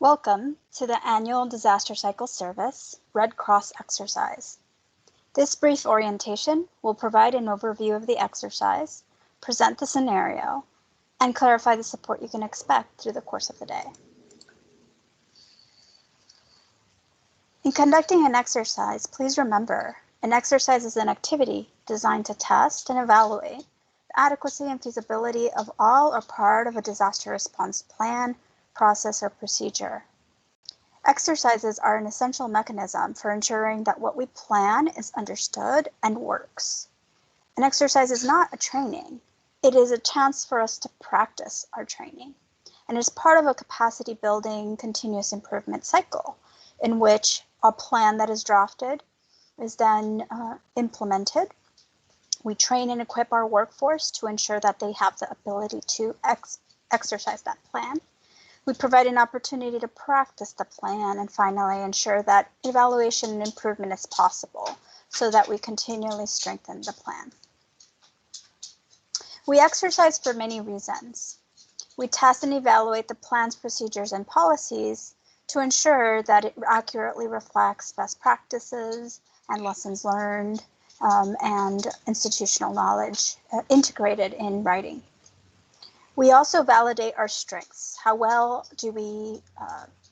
Welcome to the annual Disaster Cycle Service Red Cross exercise. This brief orientation will provide an overview of the exercise, present the scenario, and clarify the support you can expect through the course of the day. In conducting an exercise, please remember, an exercise is an activity designed to test and evaluate the adequacy and feasibility of all or part of a disaster response plan, process, or procedure. Exercises are an essential mechanism for ensuring that what we plan is understood and works. An exercise is not a training. It is a chance for us to practice our training, and is part of a capacity building continuous improvement cycle in which a plan that is drafted is then implemented. We train and equip our workforce to ensure that they have the ability to exercise that plan. We provide an opportunity to practice the plan, and finally ensure that evaluation and improvement is possible so that we continually strengthen the plan. We exercise for many reasons. We test and evaluate the plan's procedures and policies to ensure that it accurately reflects best practices and lessons learned and institutional knowledge integrated in writing. We also validate our strengths. How well do we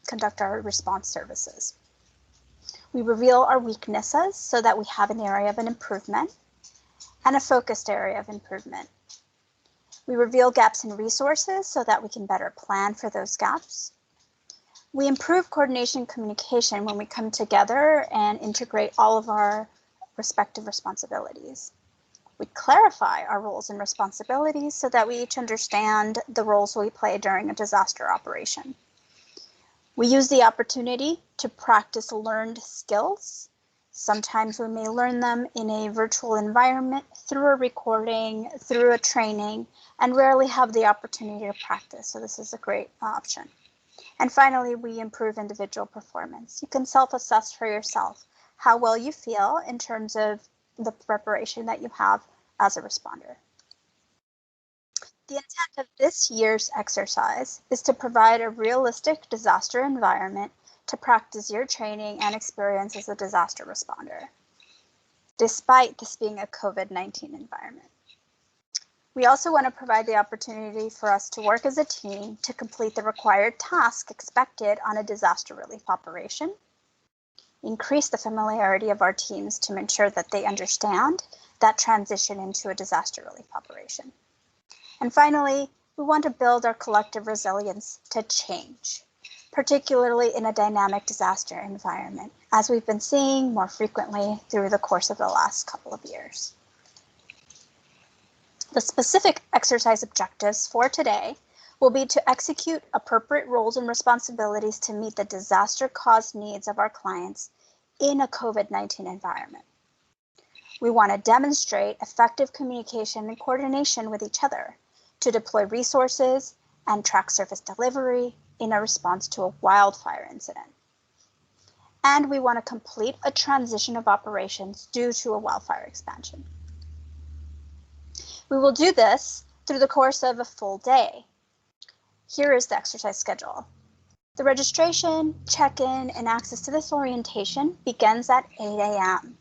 conduct our response services? We reveal our weaknesses so that we have an area of an improvement and a focused area of improvement. We reveal gaps in resources so that we can better plan for those gaps. We improve coordination and communication when we come together and integrate all of our respective responsibilities. We clarify our roles and responsibilities so that we each understand the roles we play during a disaster operation. We use the opportunity to practice learned skills. Sometimes we may learn them in a virtual environment, through a recording, through a training, and rarely have the opportunity to practice. So this is a great option. And finally, we improve individual performance. You can self-assess for yourself how well you feel in terms of the preparation that you have as a responder. The intent of this year's exercise is to provide a realistic disaster environment to practice your training and experience as a disaster responder, despite this being a COVID-19 environment. We also want to provide the opportunity for us to work as a team to complete the required task expected on a disaster relief operation, increase the familiarity of our teams to ensure that they understand that transition into a disaster relief operation. And finally, we want to build our collective resilience to change, particularly in a dynamic disaster environment, as we've been seeing more frequently through the course of the last couple of years. The specific exercise objectives for today will be to execute appropriate roles and responsibilities to meet the disaster-caused needs of our clients in a COVID-19 environment. We want to demonstrate effective communication and coordination with each other to deploy resources and track service delivery in a response to a wildfire incident. And we want to complete a transition of operations due to a wildfire expansion. We will do this through the course of a full day. Here is the exercise schedule. The registration, check-in, and access to this orientation begins at 8 a.m.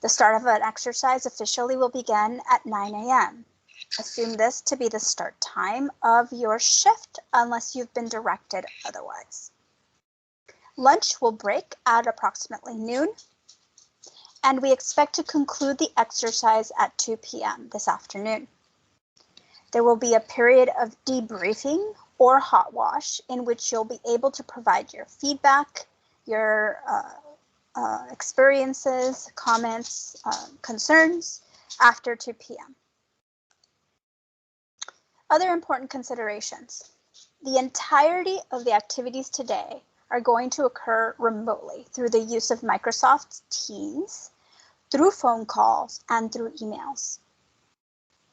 The start of an exercise officially will begin at 9 a.m. Assume this to be the start time of your shift unless you've been directed otherwise. Lunch will break at approximately noon, and we expect to conclude the exercise at 2 p.m. this afternoon. There will be a period of debriefing or hot wash in which you'll be able to provide your feedback, your experiences, comments, concerns after 2 p.m. Other important considerations. The entirety of the activities today are going to occur remotely through the use of Microsoft Teams, through phone calls, and through emails.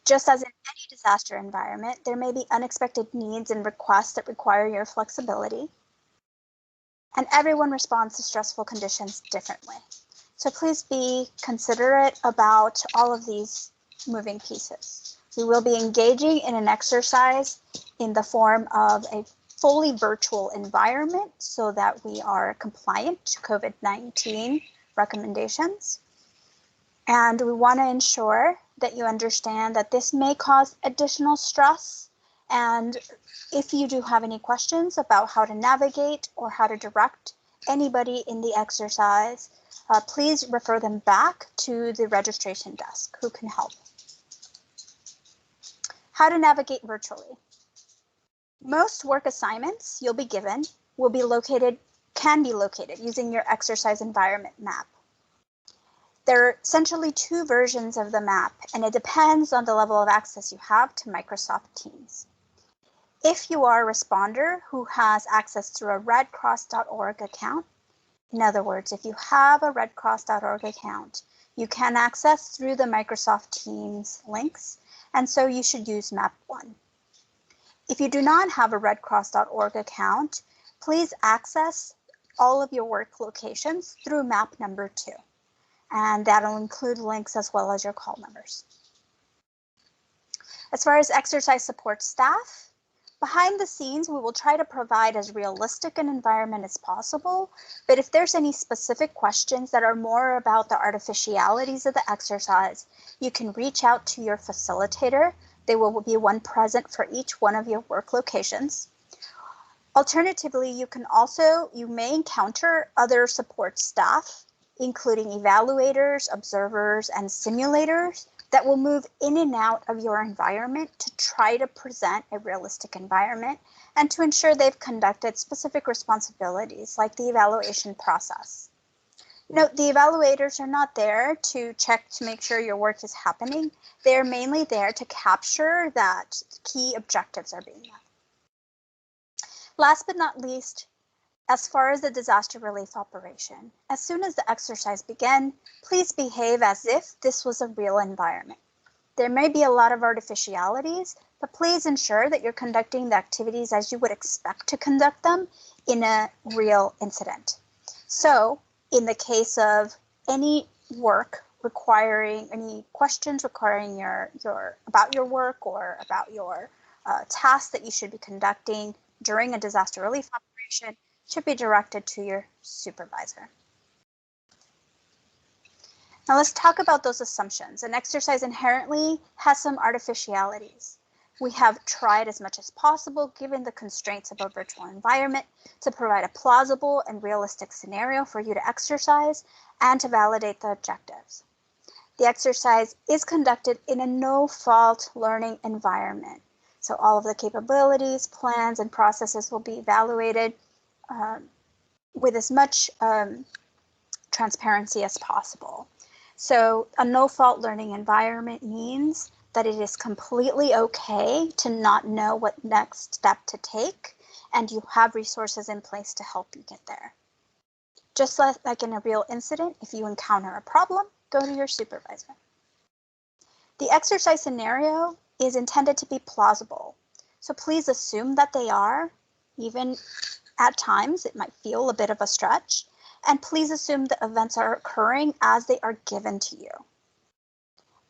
Just as in any disaster environment, there may be unexpected needs and requests that require your flexibility, and everyone responds to stressful conditions differently. So please be considerate about all of these moving pieces. We will be engaging in an exercise in the form of a fully virtual environment so that we are compliant to COVID-19 recommendations. And we want to ensure that you understand that this may cause additional stress. And if you do have any questions about how to navigate or how to direct anybody in the exercise, please refer them back to the registration desk who can help. How to navigate virtually. Most work assignments you'll be given can be located using your exercise environment map. There are essentially two versions of the map, and it depends on the level of access you have to Microsoft Teams. If you are a responder who has access through a redcross.org account, in other words, if you have a redcross.org account, you can access through the Microsoft Teams links, and so you should use map 1. If you do not have a redcross.org account, please access all of your work locations through map number 2. And that'll include links as well as your call numbers. As far as exercise support staff, behind the scenes, we will try to provide as realistic an environment as possible, but if there's any specific questions that are more about the artificialities of the exercise, you can reach out to your facilitator. There will be one present for each one of your work locations. Alternatively, you may encounter other support staff, including evaluators, observers, and simulators that will move in and out of your environment to try to present a realistic environment and to ensure they've conducted specific responsibilities like the evaluation process. Note, the evaluators are not there to check to make sure your work is happening. They're mainly there to capture that key objectives are being met. Last but not least, as far as the disaster relief operation, as soon as the exercise begins, please behave as if this was a real environment. There may be a lot of artificialities, but please ensure that you're conducting the activities as you would expect to conduct them in a real incident. So, in the case of any work requiring, any questions requiring about your work or about your task that you should be conducting during a disaster relief operation, should be directed to your supervisor. Now let's talk about those assumptions. An exercise inherently has some artificialities. We have tried as much as possible, given the constraints of a virtual environment, to provide a plausible and realistic scenario for you to exercise and to validate the objectives. The exercise is conducted in a no-fault learning environment. So all of the capabilities, plans, and processes will be evaluated with as much transparency as possible. So a no-fault learning environment means that it is completely okay to not know what next step to take, and you have resources in place to help you get there. Just like in a real incident, if you encounter a problem, go to your supervisor. The exercise scenario is intended to be plausible, so please assume that they are, even at times it might feel a bit of a stretch, and please assume the events are occurring as they are given to you.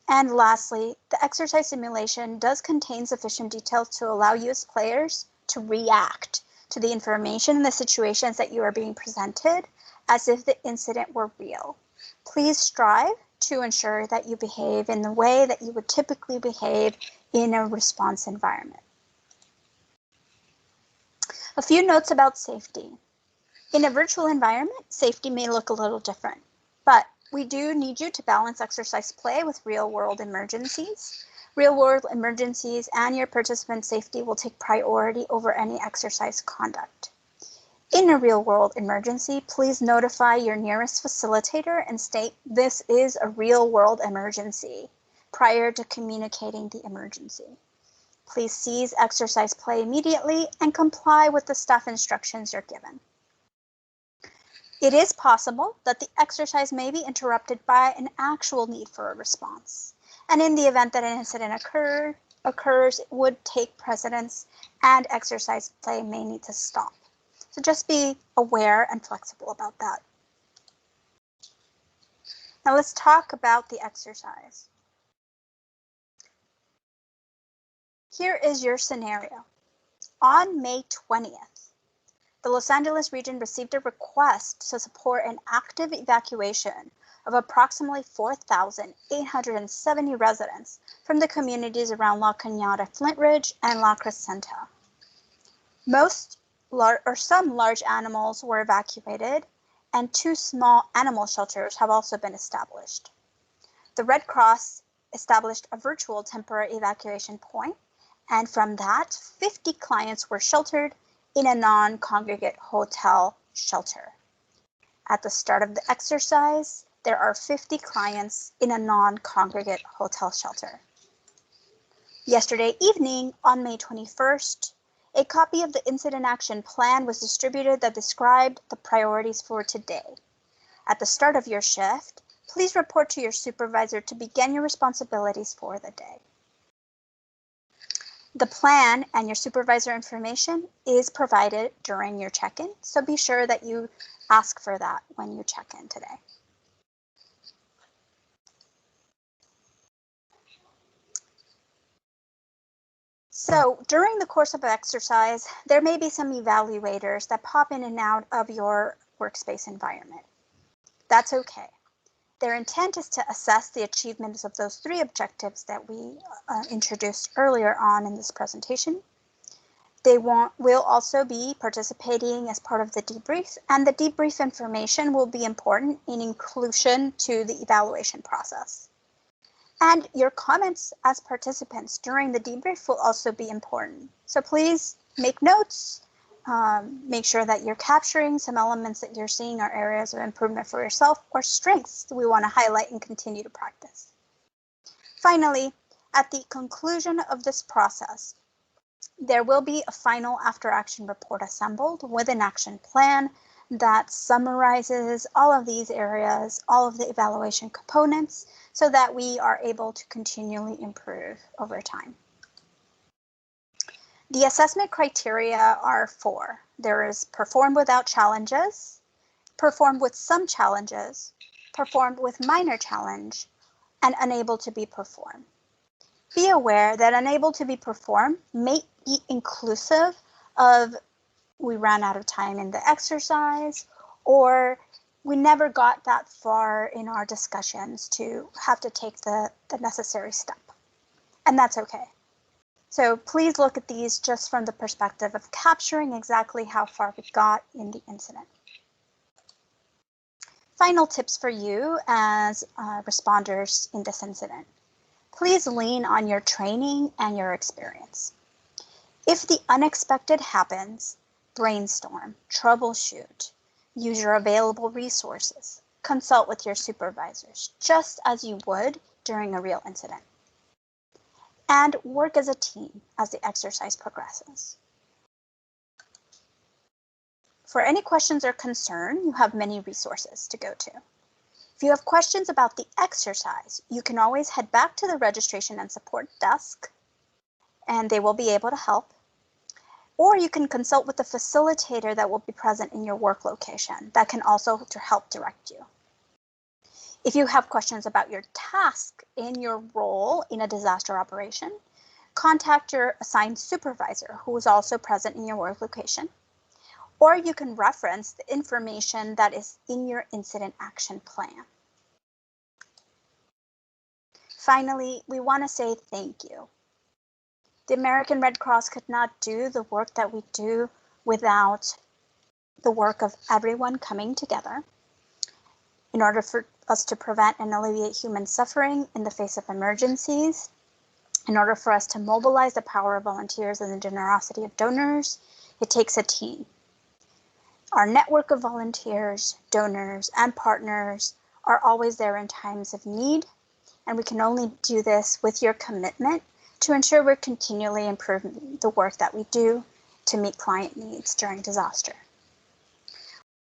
And lastly, the exercise simulation does contain sufficient details to allow you as players to react to the information and the situations that you are being presented as if the incident were real. Please strive to ensure that you behave in the way that you would typically behave in a response environment. A few notes about safety. In a virtual environment, safety may look a little different, but we do need you to balance exercise play with real-world emergencies. Real-world emergencies and your participant safety will take priority over any exercise conduct. In a real-world emergency, please notify your nearest facilitator and state this is a real-world emergency prior to communicating the emergency. Please cease exercise play immediately and comply with the staff instructions you're given. It is possible that the exercise may be interrupted by an actual need for a response. And in the event that an incident occurs, it would take precedence and exercise play may need to stop. So just be aware and flexible about that. Now let's talk about the exercise. Here is your scenario. on May 20th, the Los Angeles region received a request to support an active evacuation of approximately 4,870 residents from the communities around La Cañada, Flint Ridge, and La Crescenta. Some large animals were evacuated, and 2 small animal shelters have also been established. The Red Cross established a virtual temporary evacuation point, and from that, 50 clients were sheltered in a non-congregate hotel shelter. At the start of the exercise, there are 50 clients in a non-congregate hotel shelter. Yesterday evening, on May 21st, a copy of the Incident Action Plan was distributed that described the priorities for today. At the start of your shift, please report to your supervisor to begin your responsibilities for the day. The plan and your supervisor information is provided during your check-in, so be sure that you ask for that when you check in today. So during the course of exercise, there may be some evaluators that pop in and out of your workspace environment. That's okay. Their intent is to assess the achievements of those 3 objectives that we introduced earlier on in this presentation. They will also be participating as part of the debrief, and the debrief information will be important in inclusion to the evaluation process. And your comments as participants during the debrief will also be important. So please make notes, make sure that you're capturing some elements that you're seeing are areas of improvement for yourself or strengths that we want to highlight and continue to practice. Finally, at the conclusion of this process, there will be a final after-action report assembled with an action plan that summarizes all of these areas, all of the evaluation components, so that we are able to continually improve over time. The assessment criteria are 4. There is performed without challenges, performed with some challenges, performed with minor challenge, and unable to be performed. Be aware that unable to be performed may be inclusive of we ran out of time in the exercise, or we never got that far in our discussions to have to take the necessary step. And that's okay. So please look at these just from the perspective of capturing exactly how far we got in the incident. Final tips for you as responders in this incident. Please lean on your training and your experience. If the unexpected happens, brainstorm, troubleshoot, use your available resources, consult with your supervisors, just as you would during a real incident. And work as a team as the exercise progresses. For any questions or concern, you have many resources to go to. If you have questions about the exercise, you can always head back to the registration and support desk, and they will be able to help. Or you can consult with the facilitator that will be present in your work location that can also help direct you. If you have questions about your task in your role in a disaster operation, contact your assigned supervisor who is also present in your work location. Or you can reference the information that is in your incident action plan. Finally, we want to say thank you. The American Red Cross could not do the work that we do without the work of everyone coming together in order for us to prevent and alleviate human suffering in the face of emergencies, in order for us to mobilize the power of volunteers and the generosity of donors. It takes a team. Our network of volunteers, donors, and partners are always there in times of need, and we can only do this with your commitment to ensure we're continually improving the work that we do to meet client needs during disaster.